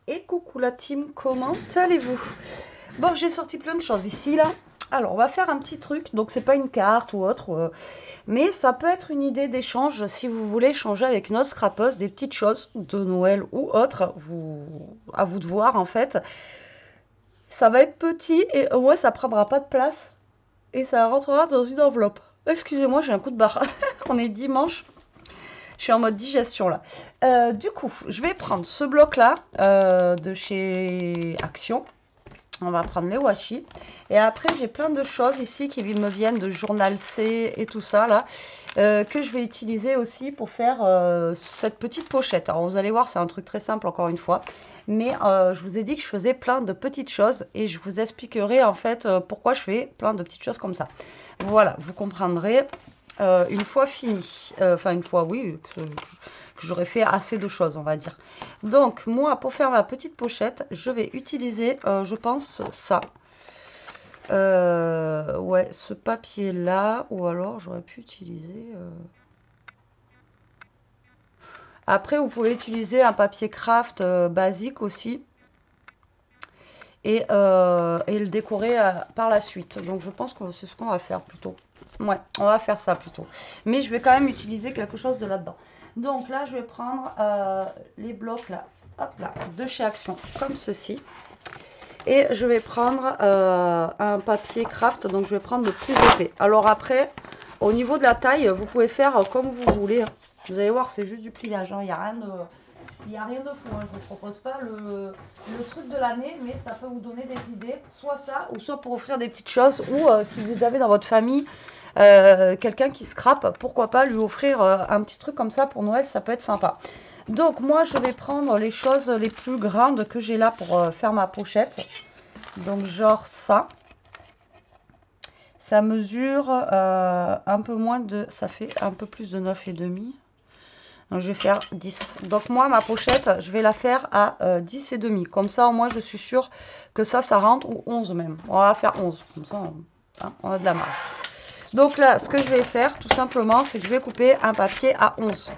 et coucou la team, comment allez-vous? Bon, j'ai sorti plein de choses ici là. Alors, on va faire un petit truc, donc c'est pas une carte ou autre, mais ça peut être une idée d'échange si vous voulez échanger avec notre scrapeuse des petites choses de Noël ou autre, à vous de voir en fait. Ça va être petit et au moins ça prendra pas de place et ça rentrera dans une enveloppe. Excusez-moi, j'ai un coup de barre. On est dimanche. Je suis en mode digestion là. Du coup, je vais prendre ce bloc-là de chez Action. On va prendre les washi. Et après, j'ai plein de choses ici qui me viennent de Journal C et tout ça là. Que je vais utiliser aussi pour faire cette petite pochette. Alors vous allez voir, c'est un truc très simple encore une fois. Mais je vous ai dit que je faisais plein de petites choses et je vous expliquerai en fait pourquoi je fais plein de petites choses comme ça. Voilà, vous comprendrez une fois fini. Enfin, une fois, oui, que j'aurais fait assez de choses, on va dire. Donc, moi, pour faire ma petite pochette, je vais utiliser, je pense, ça. Ouais, ce papier-là, ou alors j'aurais pu utiliser... Après, vous pouvez utiliser un papier craft basique aussi. Et le décorer par la suite. Donc, je pense que c'est ce qu'on va faire plutôt. Ouais, on va faire ça plutôt. Mais je vais quand même utiliser quelque chose de là-dedans. Donc là, je vais prendre les blocs là, hop là, de chez Action, comme ceci. Et je vais prendre un papier craft, donc je vais prendre le plus épais. Alors après, au niveau de la taille, vous pouvez faire comme vous voulez. Vous allez voir, c'est juste du pliage, hein. Il n'y a rien de... Il n'y a rien de fou, hein. Je ne vous propose pas le truc de l'année, mais ça peut vous donner des idées. Soit ça, ou soit pour offrir des petites choses. Ou si vous avez dans votre famille quelqu'un qui scrape, pourquoi pas lui offrir un petit truc comme ça pour Noël, ça peut être sympa. Donc moi, je vais prendre les choses les plus grandes que j'ai là pour faire ma pochette. Donc genre ça. Ça mesure un peu moins de... Ça fait un peu plus de 9,5. Donc, je vais faire 10. Donc, moi, ma pochette, je vais la faire à 10 et demi. Comme ça, au moins, je suis sûre que ça rentre. Ou 11 même. On va faire 11. Comme ça, on a de la marge. Donc là, ce que je vais faire, tout simplement, c'est que je vais couper un papier à 11.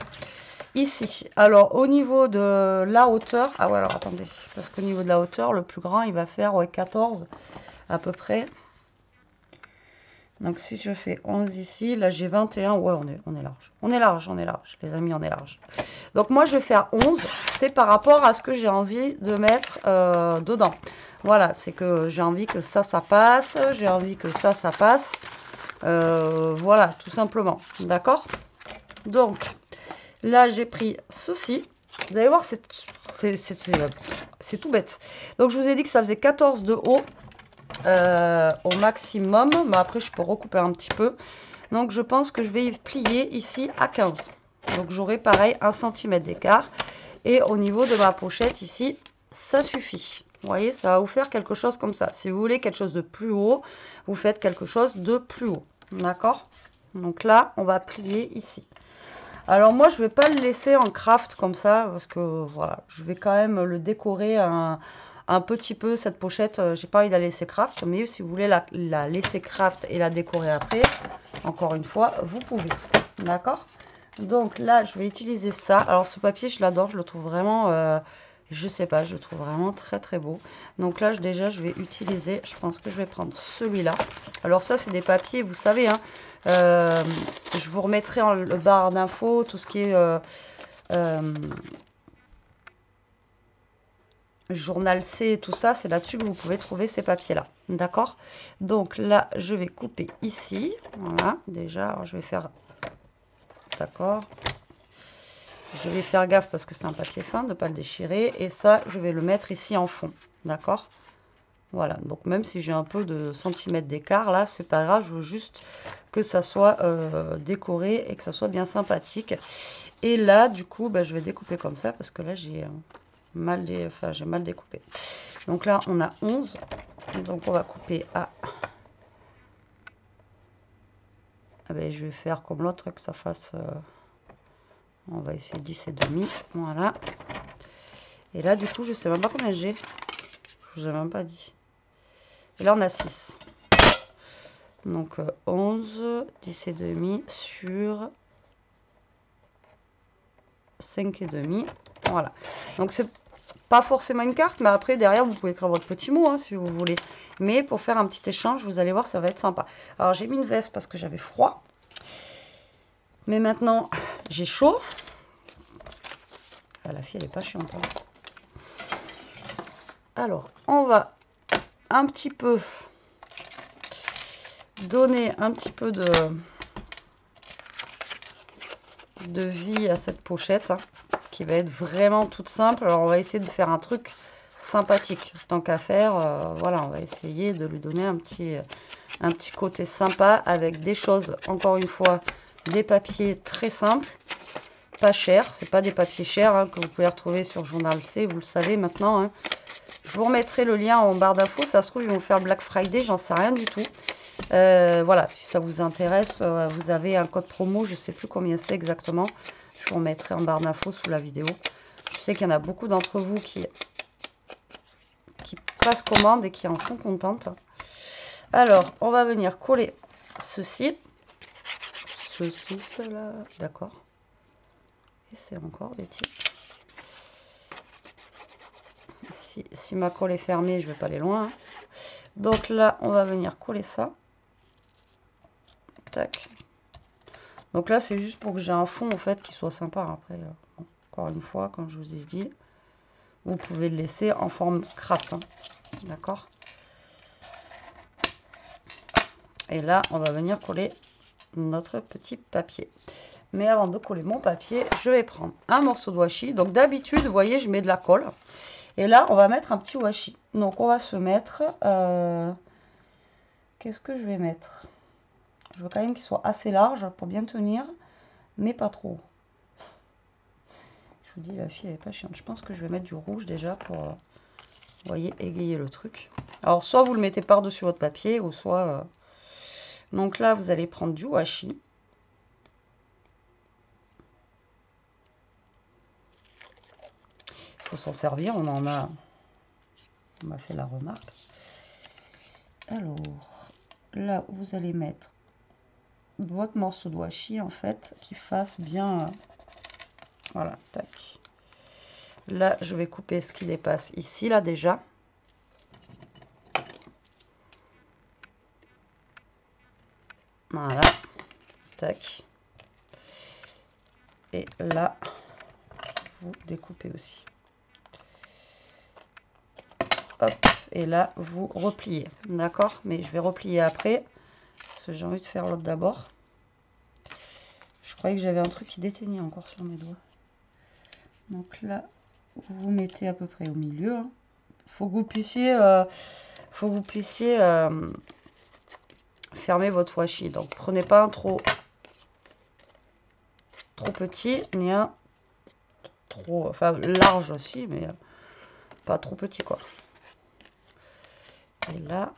Ici. Alors, au niveau de la hauteur... Ah ouais, alors, attendez. Parce qu'au niveau de la hauteur, le plus grand, il va faire 14 à peu près. Donc, si je fais 11 ici, là, j'ai 21. Ouais, on est large. On est large. Les amis, on est large. Donc, moi, je vais faire 11. C'est par rapport à ce que j'ai envie de mettre dedans. Voilà, c'est que j'ai envie que ça passe. J'ai envie que ça passe. Voilà, tout simplement. D'accord? Donc, là, j'ai pris ceci. Vous allez voir, c'est tout bête. Donc, je vous ai dit que ça faisait 14 de haut. Au maximum, mais après je peux recouper un petit peu. Donc je pense que je vais plier ici à 15. Donc j'aurai pareil 1 cm d'écart. Et au niveau de ma pochette ici, ça suffit. Vous voyez, ça va vous faire quelque chose comme ça. Si vous voulez quelque chose de plus haut, vous faites quelque chose de plus haut. D'accord? Donc là, on va plier ici. Alors moi, je ne vais pas le laisser en craft comme ça, parce que voilà, je vais quand même le décorer un petit peu, cette pochette. J'ai pas envie de la laisser craft, mais si vous voulez la laisser craft et la décorer après, encore une fois, vous pouvez. D'accord? Donc là, je vais utiliser ça. Alors ce papier, je l'adore, je le trouve vraiment... je sais pas, je le trouve vraiment très très beau. Donc là, déjà, je vais utiliser, je pense que je vais prendre celui-là. Alors ça, c'est des papiers, vous savez, hein. Je vous remettrai en le barre d'infos, tout ce qui est Journal C et tout ça, c'est là-dessus que vous pouvez trouver ces papiers-là. D'accord? Donc là, je vais couper ici. Voilà, déjà, alors je vais faire... D'accord? Je vais faire gaffe parce que c'est un papier fin, de ne pas le déchirer. Et ça, je vais le mettre ici en fond. D'accord? Voilà, donc même si j'ai un peu de centimètres d'écart, là, c'est pas grave. Je veux juste que ça soit décoré et que ça soit bien sympathique. Et là, du coup, bah, je vais découper comme ça parce que là, j'ai mal découpé. Donc là, on a 11. Donc on va couper à... Ah ben, je vais faire comme l'autre, que ça fasse... On va essayer 10 et demi. Voilà. Et là, du coup, je sais même pas combien j'ai. Je vous ai même pas dit. Et là, on a 6. Donc 11, 10 et demi sur 5 et demi. Voilà. Donc c'est pas forcément une carte, mais après, derrière, vous pouvez écrire votre petit mot, hein, si vous voulez. Mais pour faire un petit échange, vous allez voir, ça va être sympa. Alors, j'ai mis une veste parce que j'avais froid. Mais maintenant, j'ai chaud. Ah, la fille, elle est pas chiante. Hein. Alors, on va un petit peu donner un petit peu de vie à cette pochette, hein, qui va être vraiment toute simple. Alors, on va essayer de faire un truc sympathique. Tant qu'à faire, voilà, on va essayer de lui donner un petit côté sympa avec des choses, encore une fois, des papiers très simples. Pas cher, c'est pas des papiers chers hein, que vous pouvez retrouver sur Journal C, vous le savez maintenant. Hein. Je vous remettrai le lien en barre d'infos, ça se trouve ils vont faire Black Friday, j'en sais rien du tout. Voilà, si ça vous intéresse, vous avez un code promo, je sais plus combien c'est exactement. Je vous remettrai en barre d'infos sous la vidéo. Je sais qu'il y en a beaucoup d'entre vous qui passent commande et qui en sont contentes. Alors, on va venir coller ceci, cela, d'accord. Et c'est encore bêtise. Si ma colle est fermée, je ne vais pas aller loin. Hein. Donc là, on va venir coller ça. Tac. Donc là, c'est juste pour que j'ai un fond, en fait, qui soit sympa. Après, bon, encore une fois, comme je vous ai dit, vous pouvez le laisser en forme craft. Hein. D'accord. Et là, on va venir coller notre petit papier. Mais avant de coller mon papier, je vais prendre un morceau de washi. Donc d'habitude, vous voyez, je mets de la colle. Et là, on va mettre un petit washi. Donc on va se mettre... qu'est-ce que je vais mettre? Je veux quand même qu'il soit assez large pour bien tenir, mais pas trop. Je vous dis, la fille, elle est pas chiante. Je pense que je vais mettre du rouge déjà pour, vous voyez, égayer le truc. Alors, soit vous le mettez par-dessus votre papier, ou soit... Donc là, vous allez prendre du washi. Il faut s'en servir, on m'a fait la remarque. Alors, là, vous allez mettre votre morceau de washi, en fait, qui fasse bien... voilà, tac. Là, je vais couper ce qui dépasse ici, là, déjà. Voilà, tac. Et là, vous découpez aussi. Hop, et là, vous repliez. D'accord? Mais je vais replier après. Parce que j'ai envie de faire l'autre d'abord. Je croyais que j'avais un truc qui déteignait encore sur mes doigts. Donc là, vous mettez à peu près au milieu. Hein. Faut que vous puissiez, fermer votre washi. Donc prenez pas un trop petit, ni un trop, enfin large aussi, mais pas trop petit quoi. Et là,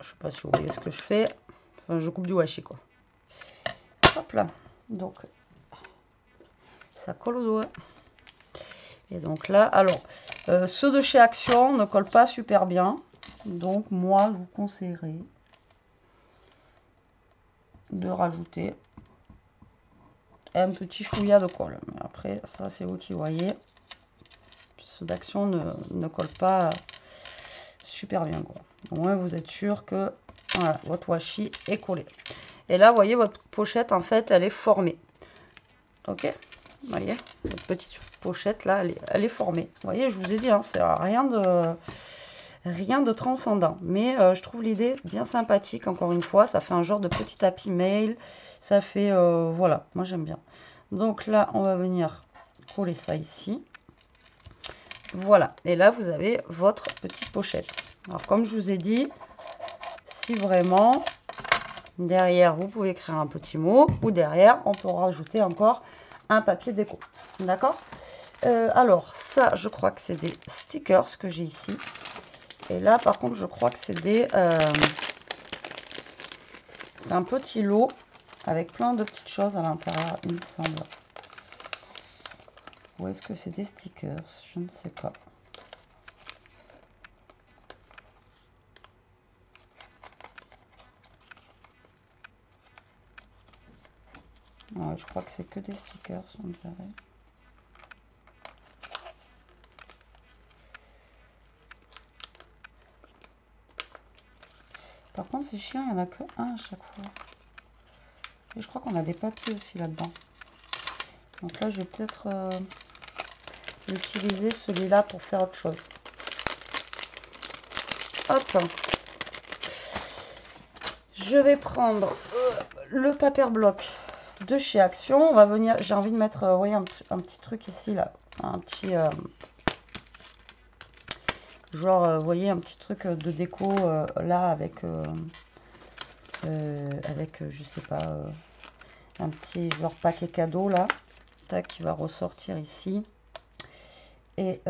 je sais pas si vous voyez ce que je fais. Enfin, je coupe du washi quoi. Hop là. Donc, ça colle au doigt. Et donc là, alors, ceux de chez Action ne collent pas super bien. Donc, moi, je vous conseillerais de rajouter un petit chouïa de colle. Mais après, ça, c'est vous qui voyez. Ceux d'Action ne collent pas super bien. Quoi. Au moins, vous êtes sûr que voilà, votre washi est collé. Et là, vous voyez, votre pochette, en fait, elle est formée. Ok? Vous voyez, votre petite pochette, là, elle est formée. Vous voyez, je vous ai dit, hein, c'est rien de transcendant. Mais je trouve l'idée bien sympathique, encore une fois. Ça fait un genre de petit tapis mail. Ça fait, voilà, moi j'aime bien. Donc là, on va venir coller ça ici. Voilà, et là, vous avez votre petite pochette. Alors, comme je vous ai dit, si vraiment, derrière, vous pouvez écrire un petit mot, ou derrière, on peut rajouter encore un papier déco. D'accord? Alors, ça, je crois que c'est des stickers que j'ai ici. Et là, par contre, je crois que c'est des... c'est un petit lot avec plein de petites choses à l'intérieur, il me semble. Ou est-ce que c'est des stickers? Je ne sais pas. Ouais, je crois que c'est que des stickers, on dirait. Par contre, c'est chiant, il n'y en a que un à chaque fois. Et je crois qu'on a des papiers aussi là-dedans. Donc là, je vais peut-être utiliser celui-là pour faire autre chose. Hop. Je vais prendre le papier bloc de chez Action. On va venir, j'ai envie de mettre, vous voyez, un petit truc ici, là. Un petit, genre, vous voyez, un petit truc de déco, là, avec, je sais pas, un petit genre paquet cadeau, là. Tac, qui va ressortir ici. Et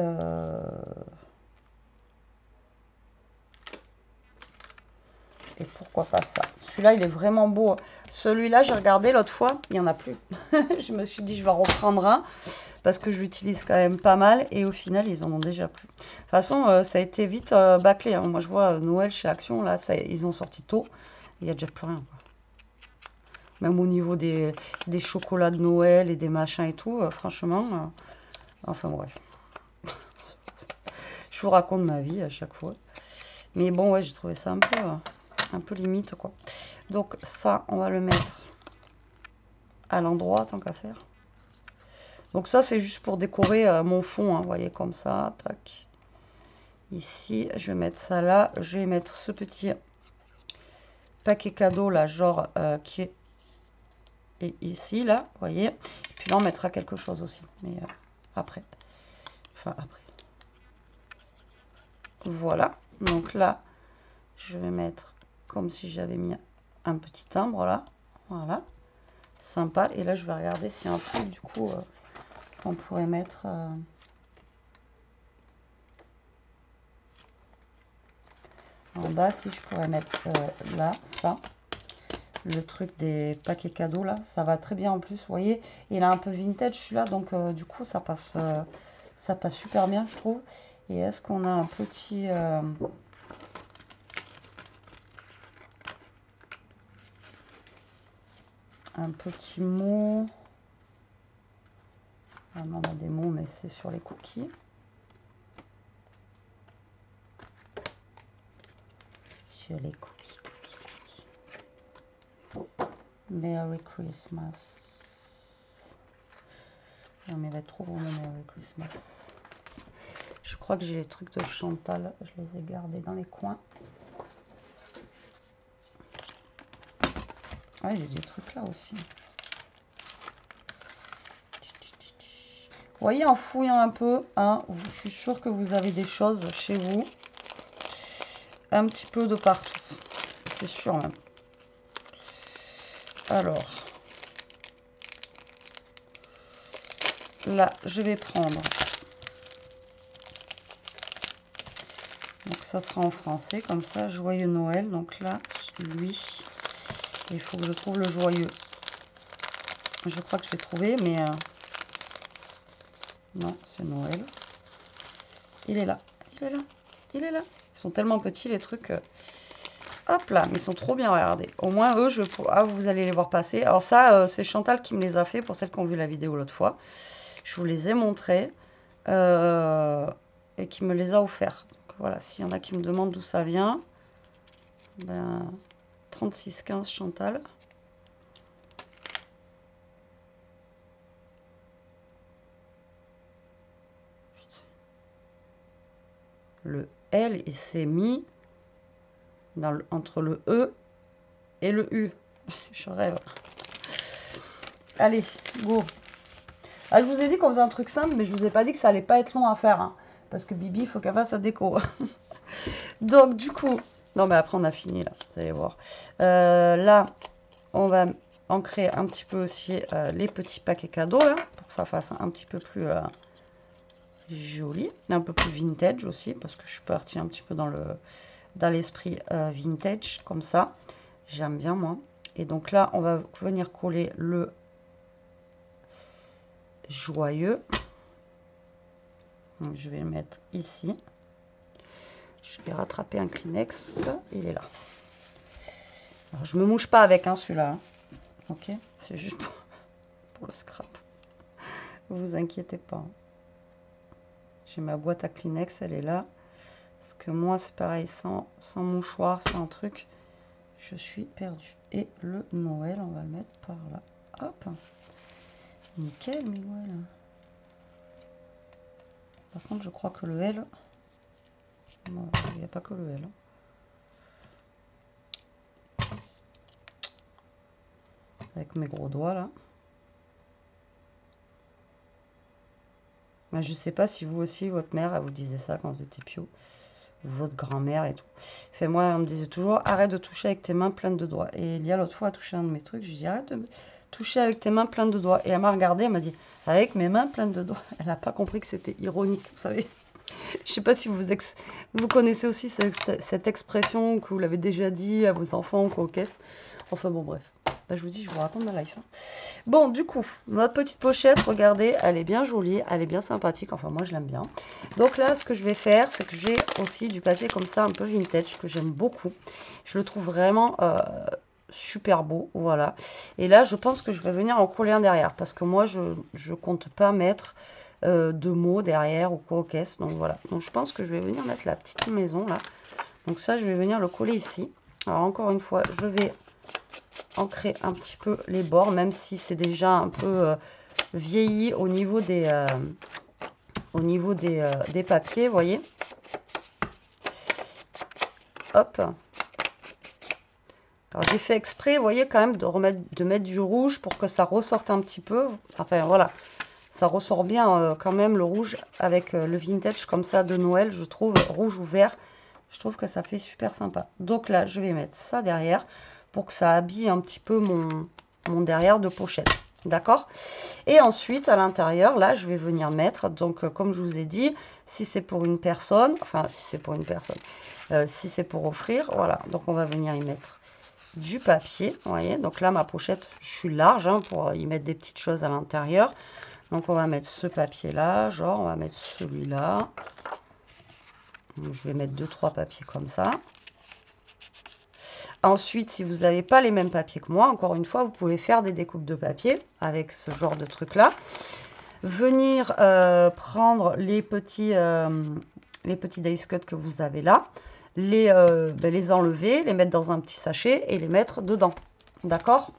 pourquoi pas ça. Celui-là, il est vraiment beau. Celui-là, j'ai regardé l'autre fois, il n'y en a plus. Je me suis dit, je vais en reprendre un, parce que je l'utilise quand même pas mal. Et au final, ils en ont déjà plus. De toute façon, ça a été vite bâclé. Hein. Moi, je vois Noël chez Action, là, ils ont sorti tôt. Il n'y a déjà plus rien. Quoi. Même au niveau des chocolats de Noël et des machins et tout, franchement. Enfin, bref. Je vous raconte ma vie à chaque fois. Mais bon, ouais, j'ai trouvé ça un peu limite, quoi. Donc, ça, on va le mettre à l'endroit, tant qu'à faire. Donc, ça, c'est juste pour décorer mon fond, hein, vous voyez, comme ça. Tac. Ici, je vais mettre ça là. Je vais mettre ce petit paquet cadeau, là, genre, qui est ici, là, vous voyez. Et puis là, on mettra quelque chose aussi. Mais après. Enfin, après. Voilà. Donc là, je vais mettre comme si j'avais mis un petit timbre là. Voilà. Sympa. Et là, je vais regarder s'il y a un truc du coup qu'on pourrait mettre. En bas, si je pourrais mettre là, ça. Le truc des paquets cadeaux là. Ça va très bien en plus. Vous voyez, il a un peu vintage celui-là. Donc du coup, ça passe super bien, je trouve. Et est-ce qu'on a un petit... un petit mot. Ah non, on a des mots, mais c'est sur les cookies. Sur les cookies. Merry Christmas. Non, mais il va être trop gros, Merry Christmas. Je crois que j'ai les trucs de Chantal. Je les ai gardés dans les coins. Ouais, j'ai des trucs là aussi. Vous voyez, en fouillant un peu, hein, je suis sûre que vous avez des choses chez vous. Un petit peu de partout. C'est sûr même. Alors. Là, je vais prendre. Donc ça sera en français, comme ça, Joyeux Noël. Donc là, lui, il faut que je trouve le joyeux. Je crois que je l'ai trouvé, mais non, c'est Noël. Il est là, il est là, il est là. Ils sont tellement petits les trucs. Hop là, mais ils sont trop bien, regardez. Au moins, eux, vous allez les voir passer. Alors ça, c'est Chantal qui me les a fait, pour celles qui ont vu la vidéo l'autre fois. Je vous les ai montrés et qui me les a offerts. Donc voilà, s'il y en a qui me demandent d'où ça vient, ben 36,15 Chantal. Le L, il s'est mis entre le E et le U. Je rêve. Allez, go. Ah, je vous ai dit qu'on faisait un truc simple, mais je vous ai pas dit que ça allait pas être long à faire. Hein, parce que Bibi, il faut qu'elle fasse sa déco. Donc, du coup... Non, mais après, on a fini, là. Vous allez voir. Là, on va ancrer un petit peu aussi les petits paquets cadeaux, là. Pour que ça fasse un petit peu plus joli. Un peu plus vintage aussi, parce que je suis partie un petit peu dans l'esprit vintage, comme ça. J'aime bien, moi. Et donc là, on va venir coller le joyeux. Donc, je vais le mettre ici. Je vais rattraper un Kleenex. Il est là. Alors, je me mouche pas avec celui-là. Hein. Ok, c'est juste pour le scrap. Vous inquiétez pas. J'ai ma boîte à Kleenex, elle est là. Parce que moi, c'est pareil, sans mouchoir, sans truc. Je suis perdue. Et le Noël, on va le mettre par là. Hop. Nickel, Miguel. Par contre, je crois que le L... Non, il n'y a pas que le L. Avec mes gros doigts, là. Mais je sais pas si vous aussi, votre mère, elle vous disait ça quand vous étiez pio. Votre grand-mère et tout. Fait, moi, on me disait toujours, arrête de toucher avec tes mains pleines de doigts. Et Elia, l'autre fois, a touché un de mes trucs. Je lui dis, arrête de toucher avec tes mains pleines de doigts. Et elle m'a regardé, elle m'a dit, avec mes mains pleines de doigts. Elle n'a pas compris que c'était ironique, vous savez. Je sais pas si vous connaissez aussi cette expression, que vous l'avez déjà dit à vos enfants ou quoi, aux caisses. Enfin bon, bref. Là, je vous dis, je vous raconte ma life. Hein. Bon, du coup, notre petite pochette, regardez, elle est bien jolie, elle est bien sympathique. Enfin, moi, je l'aime bien. Donc là, ce que je vais faire, c'est que j'ai aussi du papier comme ça, un peu vintage, que j'aime beaucoup. Je le trouve vraiment super beau, voilà. Et là, je pense que je vais venir en coller un derrière, parce que moi, je compte pas mettre de mots derrière ou quoi aux caisses. Donc voilà. Donc je pense que je vais venir mettre la petite maison là. Donc ça, je vais venir le coller ici. Alors encore une fois, je vais ancrer un petit peu les bords, même si c'est déjà un peu vieilli au niveau des papiers, vous voyez. Hop. Alors j'ai fait exprès, vous voyez, quand même de mettre du rouge pour que ça ressorte un petit peu. Enfin voilà, ça ressort bien quand même le rouge avec le vintage comme ça de Noël, je trouve, rouge ou vert. Je trouve que ça fait super sympa. Donc là, je vais mettre ça derrière pour que ça habille un petit peu mon derrière de pochette. D'accord? Et ensuite, à l'intérieur, là, je vais venir mettre, donc comme je vous ai dit, si c'est pour une personne, enfin, si c'est pour une personne, si c'est pour offrir, voilà. Donc, on va venir y mettre du papier, vous voyez. Donc là, ma pochette, je suis large hein, pour y mettre des petites choses à l'intérieur. Donc, on va mettre ce papier-là, genre, on va mettre celui-là. Je vais mettre 2-3 papiers comme ça. Ensuite, si vous n'avez pas les mêmes papiers que moi, encore une fois, vous pouvez faire des découpes de papier avec ce genre de truc-là. Venir prendre les petits dice cuts que vous avez là, les enlever, les mettre dans un petit sachet et les mettre dedans. D'accord?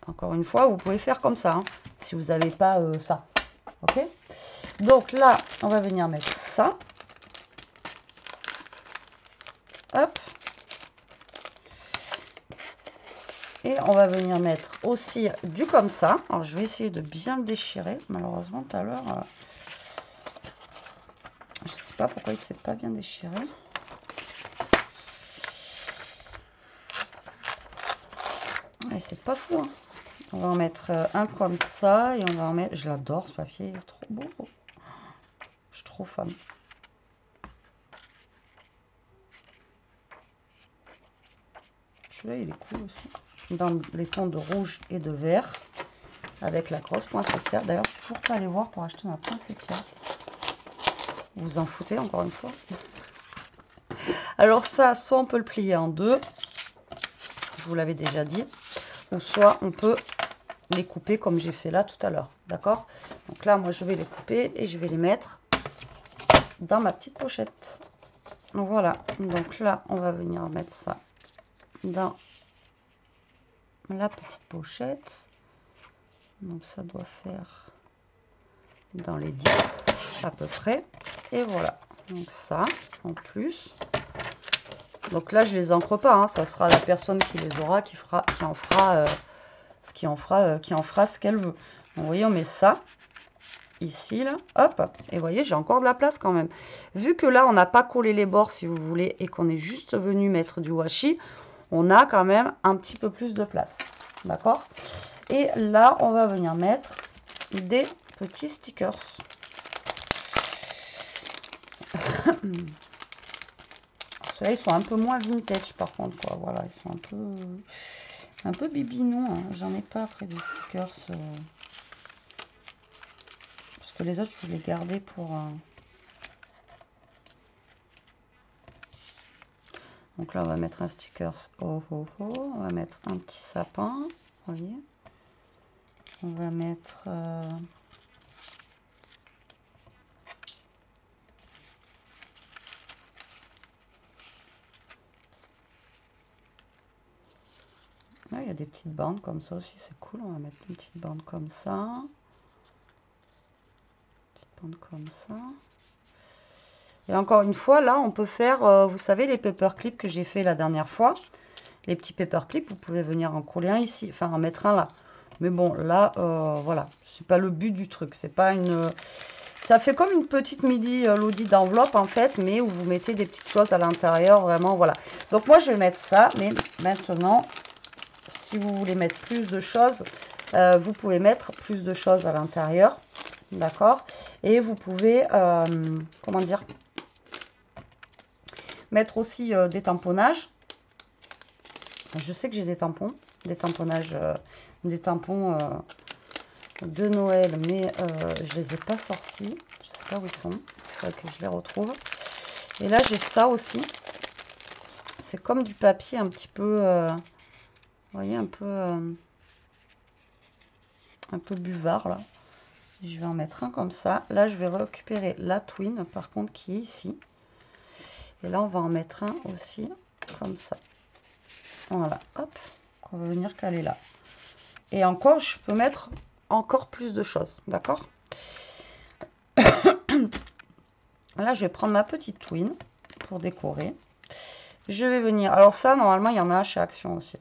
Encore une fois, vous pouvez faire comme ça, hein, si vous n'avez pas ça. Ok? Donc là, on va venir mettre ça. Hop. Et on va venir mettre aussi du comme ça. Alors, je vais essayer de bien le déchirer. Malheureusement, tout à l'heure, je ne sais pas pourquoi il ne s'est pas bien déchiré. Et c'est pas fou. Hein. On va en mettre un comme ça. Et on va en mettre... Je l'adore, ce papier. Il est trop beau. Je suis trop fan. Celui-là, il est cool aussi. Dans les tons de rouge et de vert. Avec la grosse poinsettière. D'ailleurs, je ne suis toujours pas allée voir pour acheter ma poinsettière. Vous vous en foutez encore une fois. Alors ça, soit on peut le plier en deux. Je vous l'avais déjà dit. Ou soit on peut les couper comme j'ai fait là tout à l'heure. D'accord? Donc là, moi, je vais les couper et je vais les mettre dans ma petite pochette. Donc voilà. Donc là, on va venir mettre ça dans la petite pochette. Donc ça doit faire dans les 10 à peu près. Et voilà. Donc ça, en plus. Donc là, je les encre pas. Hein. Ça sera la personne qui les aura, qui en fera ce qu'elle veut. Donc, vous voyez, on met ça ici, là. Hop. Et vous voyez, j'ai encore de la place quand même. Vu que là, on n'a pas collé les bords, si vous voulez, et qu'on est juste venu mettre du washi, on a quand même un petit peu plus de place. D'accord? Et là, on va venir mettre des petits stickers. Ceux-là, ils sont un peu moins vintage par contre, quoi. Voilà, ils sont un peu bibinous. Hein. J'en ai pas après des stickers. Parce que les autres, je voulais garder pour... Donc là, on va mettre un sticker. Oh, oh, oh. On va mettre un petit sapin. Vous voyez? On va mettre... Ah, il y a des petites bandes comme ça aussi, c'est cool. On va mettre une petite bande comme ça. Petite bande comme ça. Et encore une fois, là, on peut faire, vous savez, les paperclips que j'ai fait la dernière fois. Les petits paperclips, vous pouvez venir en coller un ici, enfin en mettre un là. Mais bon, là, voilà, c'est pas le but du truc. C'est pas une... Ça fait comme une petite midi Lodi d'enveloppe en fait, mais où vous mettez des petites choses à l'intérieur, vraiment, voilà. Donc moi, je vais mettre ça, mais maintenant, si vous voulez mettre plus de choses, vous pouvez mettre plus de choses à l'intérieur, d'accord? Et vous pouvez, comment dire, mettre aussi des tamponnages. Je sais que j'ai des tampons, des tamponnages, des tampons de Noël, mais je les ai pas sortis. Je sais pas où ils sont. Il faudrait que je les retrouve. Et là, j'ai ça aussi. C'est comme du papier un petit peu, vous voyez, un peu buvard là. Je vais en mettre un comme ça. Là, je vais récupérer la twin, par contre, qui est ici. Et là, on va en mettre un aussi comme ça. Voilà, hop, on va venir caler là. Et encore, je peux mettre encore plus de choses, d'accord? Là, je vais prendre ma petite twin pour décorer. Je vais venir, alors ça, normalement, il y en a chez Action aussi.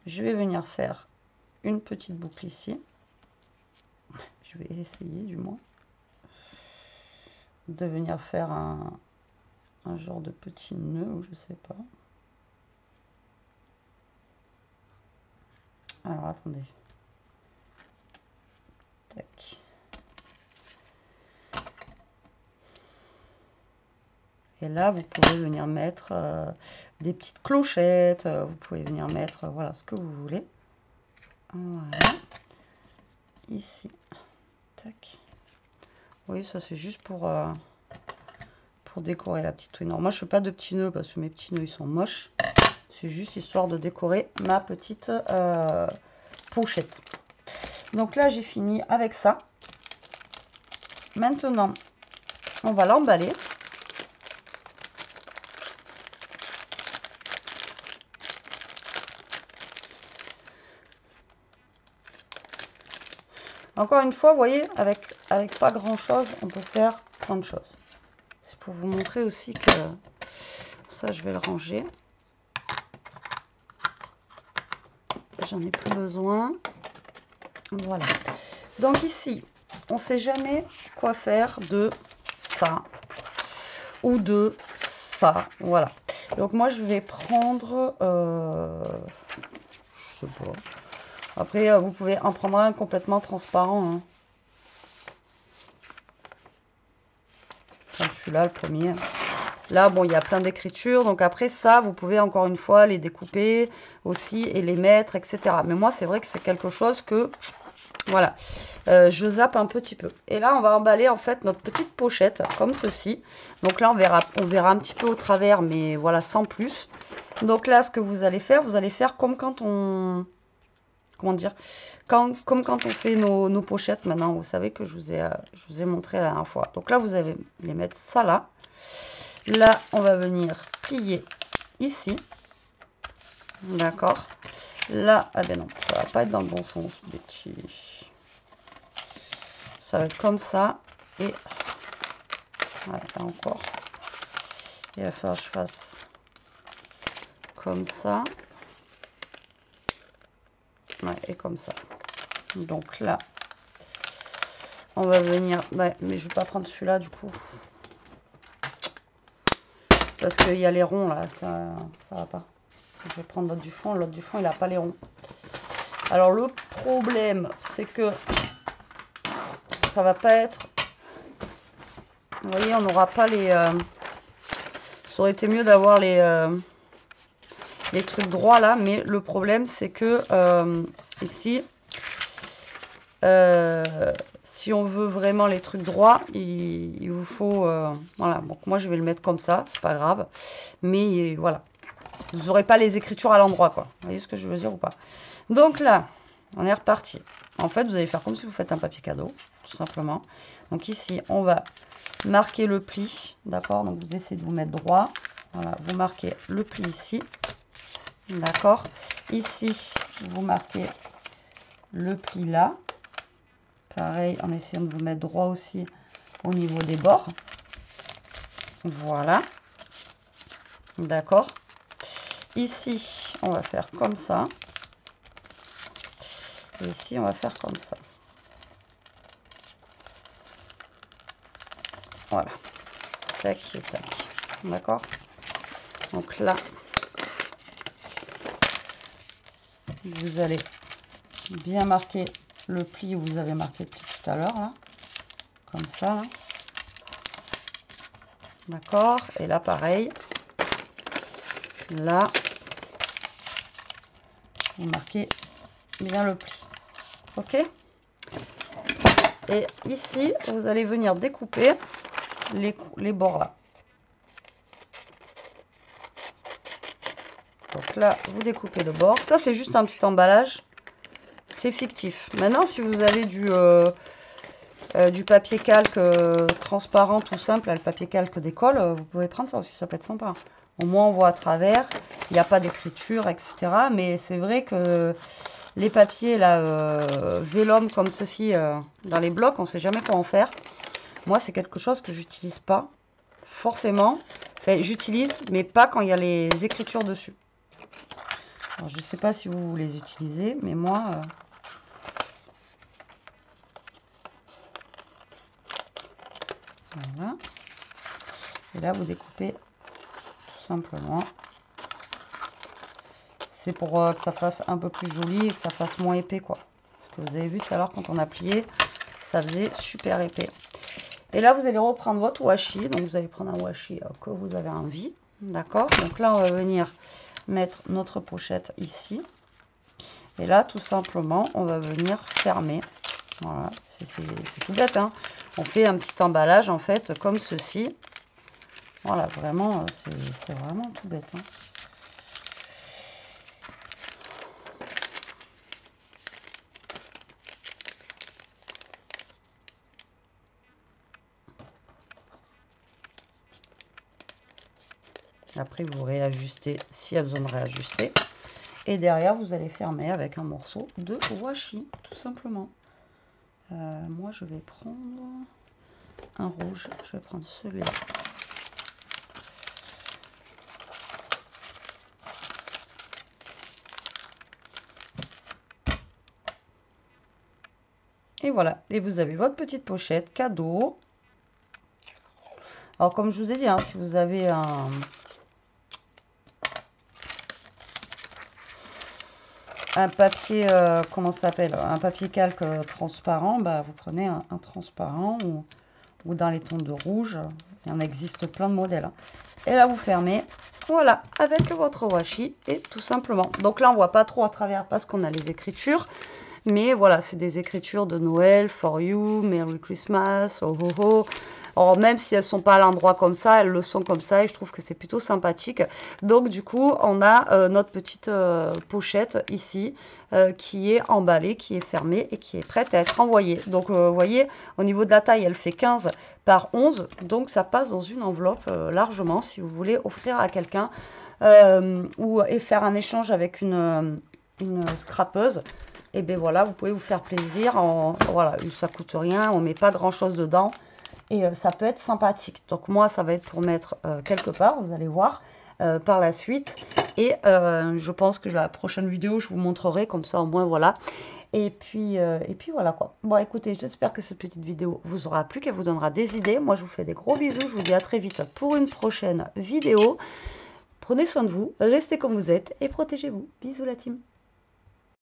Je vais venir faire une petite boucle ici. Je vais essayer, du moins, de venir faire un genre de petit nœud, ou je sais pas. Alors, attendez. Tac. Et là, vous pouvez venir mettre des petites clochettes. Vous pouvez venir mettre, voilà, ce que vous voulez. Voilà. Ici. Tac. Oui, ça, c'est juste pour décorer la petite twin. Alors, moi, je fais pas de petits nœuds parce que mes petits nœuds, ils sont moches. C'est juste histoire de décorer ma petite pochette. Donc là, j'ai fini avec ça. Maintenant, on va l'emballer. Encore une fois, vous voyez, avec pas grand chose, on peut faire plein de choses. C'est pour vous montrer aussi que ça, je vais le ranger. J'en ai plus besoin. Voilà. Donc ici, on ne sait jamais quoi faire de ça ou de ça. Voilà. Donc moi, je vais prendre, je sais pas. Après, vous pouvez en prendre un complètement transparent. Hein. Comme celui-là, le premier. Là, bon, il y a plein d'écritures. Donc après, ça, vous pouvez encore une fois les découper aussi et les mettre, etc. Mais moi, c'est vrai que c'est quelque chose que, voilà, je zappe un petit peu. Et là, on va emballer en fait notre petite pochette comme ceci. Donc là, on verra un petit peu au travers, mais voilà, sans plus. Donc là, ce que vous allez faire comme quand on... Comment dire, comme quand on fait nos pochettes maintenant, vous savez que je vous ai montré la dernière fois. Donc là, vous allez les mettre ça là. Là, on va venir plier ici. D'accord. Là, ah ben non, ça va pas être dans le bon sens. Ça va être comme ça. Et voilà, là encore. Il va falloir que je fasse comme ça. Ouais, et comme ça. Donc là, on va venir... Ouais, mais je vais pas prendre celui-là du coup. Parce qu'il y a les ronds là, ça va pas. Je vais prendre l'autre du fond. L'autre du fond, il n'a pas les ronds. Alors le problème, c'est que ça va pas être... Vous voyez, on n'aura pas les... Ça aurait été mieux d'avoir les trucs droits là. Mais le problème, c'est que ici... si on veut vraiment les trucs droits, il vous faut... voilà, donc moi je vais le mettre comme ça, c'est pas grave. Mais voilà, vous n'aurez pas les écritures à l'endroit, quoi. Vous voyez ce que je veux dire ou pas? Donc là, on est reparti. En fait, vous allez faire comme si vous faites un papier cadeau, tout simplement. Donc ici, on va marquer le pli, d'accord? Donc vous essayez de vous mettre droit. Voilà, vous marquez le pli ici. D'accord. Ici, vous marquez le pli là. Pareil, en essayant de vous mettre droit aussi au niveau des bords. Voilà. D'accord. Ici, on va faire comme ça. Et ici, on va faire comme ça. Voilà. Tac et tac. D'accord. Donc là, vous allez bien marquer le pli où vous avez marqué le pli tout à l'heure, là. Comme ça. Là. D'accord. Et là, pareil. Là, vous marquez bien le pli. Ok. Et ici, vous allez venir découper les bords là. Donc là, vous découpez le bord. Ça, c'est juste un petit emballage. C'est fictif. Maintenant, si vous avez du papier calque transparent tout simple, le papier calque d'école, vous pouvez prendre ça aussi, ça peut être sympa. Au moins on voit à travers, il n'y a pas d'écriture, etc. Mais c'est vrai que les papiers là, vélum comme ceci, dans les blocs, on ne sait jamais quoi en faire. Moi c'est quelque chose que j'utilise pas, forcément. Enfin, j'utilise, mais pas quand il y a les écritures dessus. Alors, je ne sais pas si vous les utilisez, mais moi... Voilà. Et là, vous découpez tout simplement. C'est pour que ça fasse un peu plus joli et que ça fasse moins épais, quoi. Parce que vous avez vu tout à l'heure, quand on a plié, ça faisait super épais. Et là, vous allez reprendre votre washi. Donc, vous allez prendre un washi que vous avez envie. D'accord. Donc là, on va venir mettre notre pochette ici. Et là, tout simplement, on va venir fermer. Voilà. C'est tout bête, hein. On fait un petit emballage, en fait, comme ceci. Voilà, vraiment, c'est vraiment tout bête. Hein. Après, vous réajustez s'il y a besoin de réajuster. Et derrière, vous allez fermer avec un morceau de washi, tout simplement. Moi, je vais prendre un rouge. Je vais prendre celui-là. Et voilà. Et vous avez votre petite pochette cadeau. Alors, comme je vous ai dit, hein, si vous avez un papier, comment ça s'appelle, un papier calque transparent, bah, vous prenez un transparent ou dans les tons de rouge. Il y en existe plein de modèles. Hein. Et là, vous fermez, voilà, avec votre washi et tout simplement. Donc là, on voit pas trop à travers parce qu'on a les écritures. Mais voilà, c'est des écritures de Noël, For You, Merry Christmas, Oh Ho Ho. Alors, même si elles ne sont pas à l'endroit comme ça, elles le sont comme ça et je trouve que c'est plutôt sympathique. Donc, du coup, on a notre petite pochette ici qui est emballée, qui est fermée et qui est prête à être envoyée. Donc, vous voyez, au niveau de la taille, elle fait 15 par 11. Donc, ça passe dans une enveloppe largement si vous voulez offrir à quelqu'un et faire un échange avec une scrapeuse. Et bien voilà, vous pouvez vous faire plaisir. Voilà, ça coûte rien, on met pas grand chose dedans. Et ça peut être sympathique. Donc moi, ça va être pour mettre quelque part, vous allez voir par la suite. Et je pense que la prochaine vidéo, je vous montrerai comme ça au moins, voilà. Et puis voilà quoi. Bon, écoutez, j'espère que cette petite vidéo vous aura plu, qu'elle vous donnera des idées. Moi, je vous fais des gros bisous. Je vous dis à très vite pour une prochaine vidéo. Prenez soin de vous, restez comme vous êtes et protégez-vous. Bisous la team.